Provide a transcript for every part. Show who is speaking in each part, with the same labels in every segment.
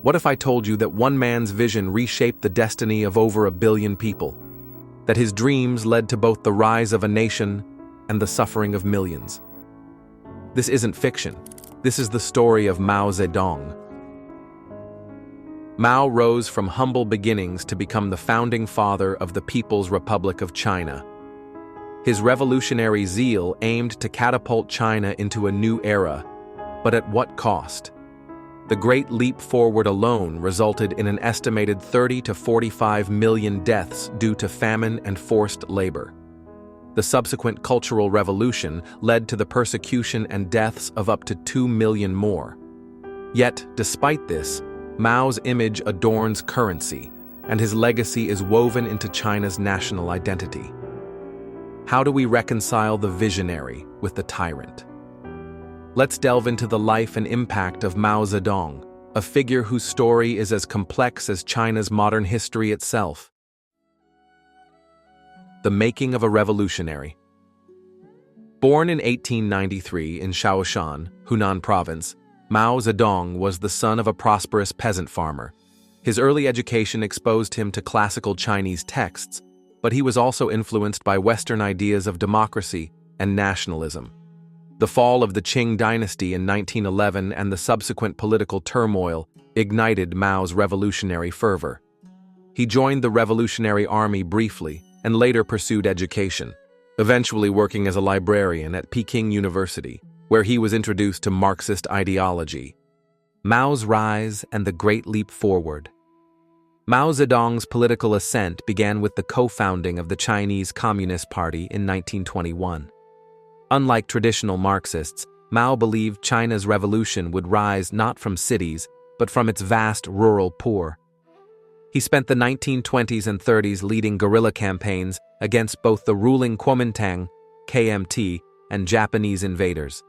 Speaker 1: What if I told you that one man's vision reshaped the destiny of over 1 billion people? That his dreams led to both the rise of a nation and the suffering of millions? This isn't fiction. This is the story of Mao Zedong. Mao rose from humble beginnings to become the founding father of the People's Republic of China. His revolutionary zeal aimed to catapult China into a new era, but at what cost? The Great Leap Forward alone resulted in an estimated 30 to 45 million deaths due to famine and forced labor. The subsequent Cultural Revolution led to the persecution and deaths of up to 2 million more. Yet, despite this, Mao's image adorns currency, and his legacy is woven into China's national identity. How do we reconcile the visionary with the tyrant? Let's delve into the life and impact of Mao Zedong, a figure whose story is as complex as China's modern history itself. The making of a revolutionary. Born in 1893 in Shaoshan, Hunan Province, Mao Zedong was the son of a prosperous peasant farmer. His early education exposed him to classical Chinese texts, but he was also influenced by Western ideas of democracy and nationalism. The fall of the Qing dynasty in 1911 and the subsequent political turmoil ignited Mao's revolutionary fervor. He joined the Revolutionary Army briefly and later pursued education, eventually working as a librarian at Peking University, where he was introduced to Marxist ideology. Mao's rise and the Great Leap Forward. Mao Zedong's political ascent began with the co-founding of the Chinese Communist Party in 1921. Unlike traditional Marxists, Mao believed China's revolution would rise not from cities, but from its vast rural poor. He spent the 1920s and 30s leading guerrilla campaigns against both the ruling Kuomintang, KMT, and Japanese invaders.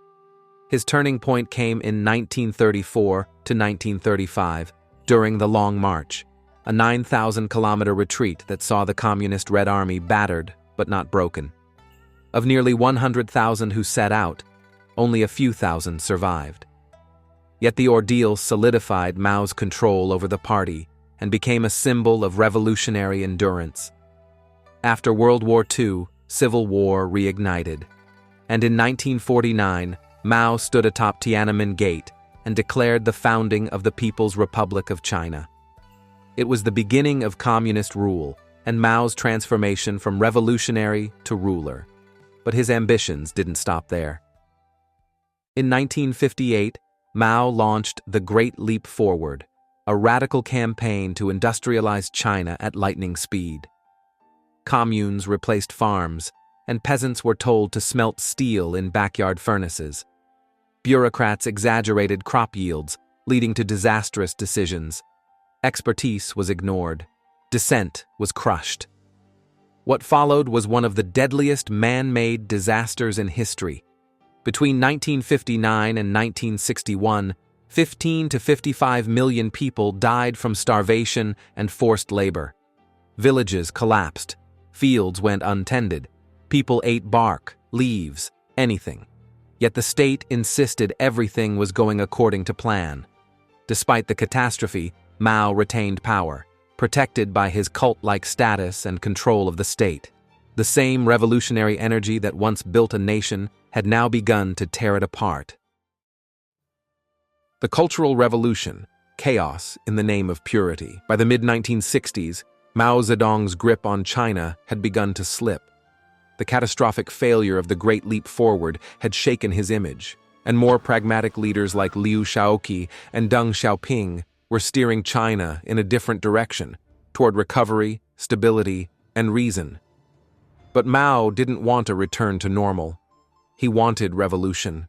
Speaker 1: His turning point came in 1934 to 1935, during the Long March, a 9,000-kilometer retreat that saw the Communist Red Army battered but not broken. Of nearly 100,000 who set out, only a few thousand survived. Yet the ordeal solidified Mao's control over the party and became a symbol of revolutionary endurance. After World War II, civil war reignited, and in 1949, Mao stood atop Tiananmen Gate and declared the founding of the People's Republic of China. It was the beginning of communist rule and Mao's transformation from revolutionary to ruler. But his ambitions didn't stop there. In 1958, Mao launched the Great Leap Forward, a radical campaign to industrialize China at lightning speed. Communes replaced farms, and peasants were told to smelt steel in backyard furnaces. Bureaucrats exaggerated crop yields, leading to disastrous decisions. Expertise was ignored. Dissent was crushed. What followed was one of the deadliest man-made disasters in history. Between 1959 and 1961, 15 to 55 million people died from starvation and forced labor. Villages collapsed. Fields went untended. People ate bark, leaves, anything. Yet the state insisted everything was going according to plan. Despite the catastrophe, Mao retained power, protected by his cult-like status and control of the state. The same revolutionary energy that once built a nation had now begun to tear it apart. The Cultural Revolution, chaos in the name of purity. By the mid-1960s, Mao Zedong's grip on China had begun to slip. The catastrophic failure of the Great Leap Forward had shaken his image, and more pragmatic leaders like Liu Shaoqi and Deng Xiaoping were steering China in a different direction, toward recovery, stability, and reason. But Mao didn't want a return to normal. He wanted revolution.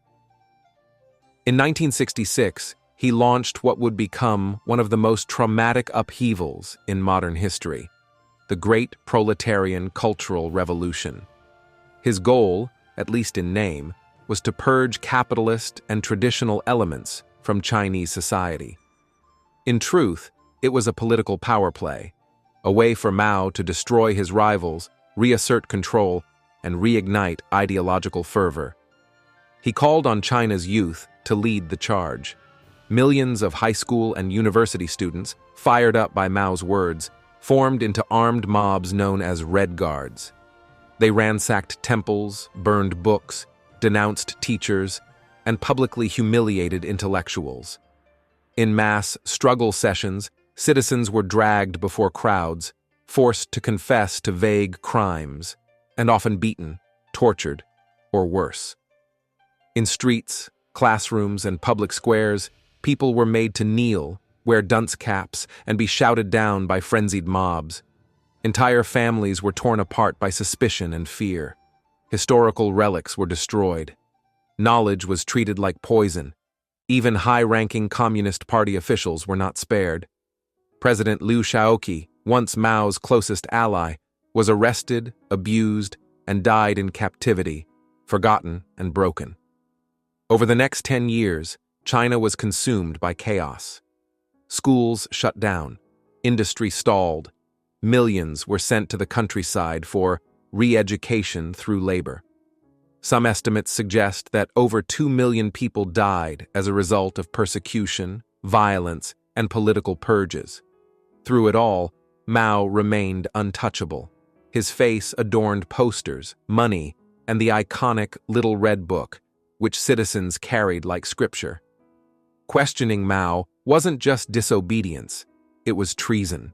Speaker 1: In 1966, he launched what would become one of the most traumatic upheavals in modern history, the Great Proletarian Cultural Revolution. His goal, at least in name, was to purge capitalist and traditional elements from Chinese society. In truth, it was a political power play, a way for Mao to destroy his rivals, reassert control, and reignite ideological fervor. He called on China's youth to lead the charge. Millions of high school and university students, fired up by Mao's words, formed into armed mobs known as Red Guards. They ransacked temples, burned books, denounced teachers, and publicly humiliated intellectuals. In mass struggle sessions, citizens were dragged before crowds, forced to confess to vague crimes, and often beaten, tortured, or worse. In streets, classrooms, and public squares, people were made to kneel, wear dunce caps, and be shouted down by frenzied mobs. Entire families were torn apart by suspicion and fear. Historical relics were destroyed. Knowledge was treated like poison. Even high-ranking Communist Party officials were not spared. President Liu Shaoqi, once Mao's closest ally, was arrested, abused, and died in captivity, forgotten and broken. Over the next 10 years, China was consumed by chaos. Schools shut down, industry stalled, millions were sent to the countryside for re-education through labor. Some estimates suggest that over 2 million people died as a result of persecution, violence, and political purges. Through it all, Mao remained untouchable. His face adorned posters, money, and the iconic Little Red Book, which citizens carried like scripture. Questioning Mao wasn't just disobedience, it was treason.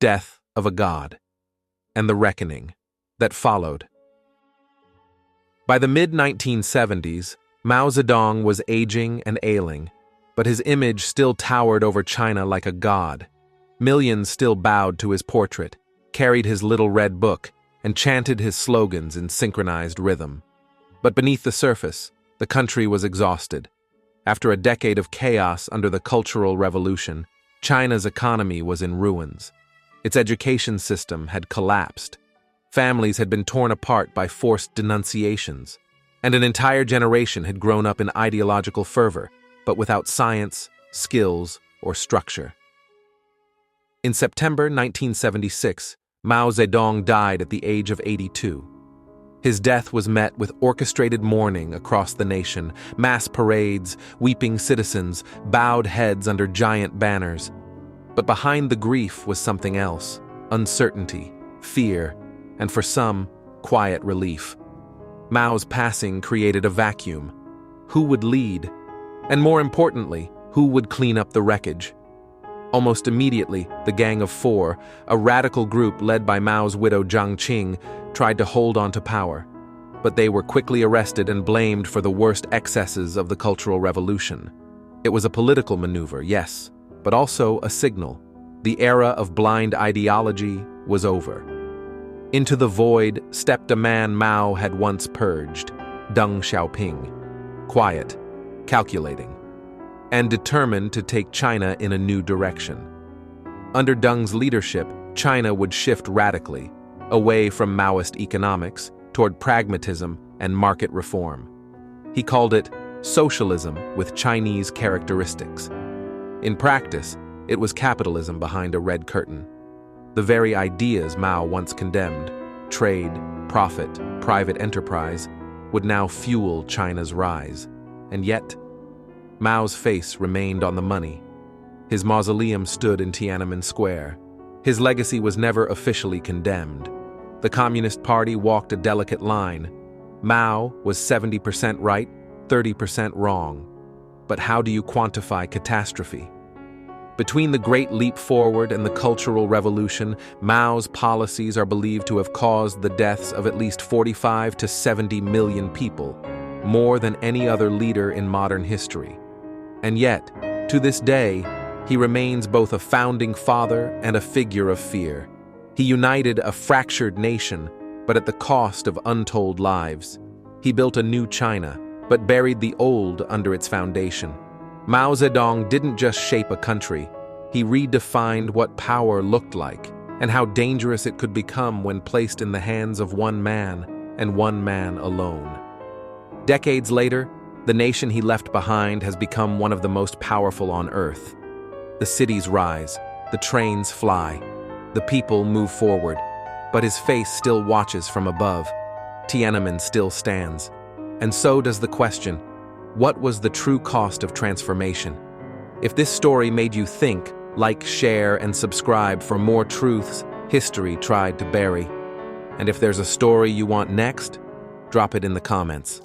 Speaker 1: Death of a god, and the reckoning that followed. By the mid-1970s, Mao Zedong was aging and ailing, but his image still towered over China like a god. Millions still bowed to his portrait, carried his Little Red Book, and chanted his slogans in synchronized rhythm. But beneath the surface, the country was exhausted. After a decade of chaos under the Cultural Revolution, China's economy was in ruins. Its education system had collapsed. Families had been torn apart by forced denunciations, and an entire generation had grown up in ideological fervor, but without science, skills, or structure. In September 1976, Mao Zedong died at the age of 82. His death was met with orchestrated mourning across the nation, mass parades, weeping citizens, bowed heads under giant banners. But behind the grief was something else: uncertainty, fear, and for some, quiet relief. Mao's passing created a vacuum. Who would lead? And more importantly, who would clean up the wreckage? Almost immediately, the Gang of Four, a radical group led by Mao's widow Jiang Qing, tried to hold on to power. But they were quickly arrested and blamed for the worst excesses of the Cultural Revolution. It was a political maneuver, yes, but also a signal. The era of blind ideology was over. Into the void stepped a man Mao had once purged, Deng Xiaoping. Quiet, calculating, and determined to take China in a new direction. Under Deng's leadership, China would shift radically, away from Maoist economics toward pragmatism and market reform. He called it socialism with Chinese characteristics. In practice, it was capitalism behind a red curtain. The very ideas Mao once condemned, trade, profit, private enterprise, would now fuel China's rise. And yet, Mao's face remained on the money. His mausoleum stood in Tiananmen Square. His legacy was never officially condemned. The Communist Party walked a delicate line. Mao was 70% right, 30% wrong. But how do you quantify catastrophe? Between the Great Leap Forward and the Cultural Revolution, Mao's policies are believed to have caused the deaths of at least 45 to 70 million people, more than any other leader in modern history. And yet, to this day, he remains both a founding father and a figure of fear. He united a fractured nation, but at the cost of untold lives. He built a new China, but buried the old under its foundation. Mao Zedong didn't just shape a country, he redefined what power looked like and how dangerous it could become when placed in the hands of one man and one man alone. Decades later, the nation he left behind has become one of the most powerful on Earth. The cities rise, the trains fly, the people move forward, but his face still watches from above. Tiananmen still stands, And so does the question, what was the true cost of transformation? If this story made you think, like, share, and subscribe for more truths history tried to bury. And if there's a story you want next, drop it in the comments.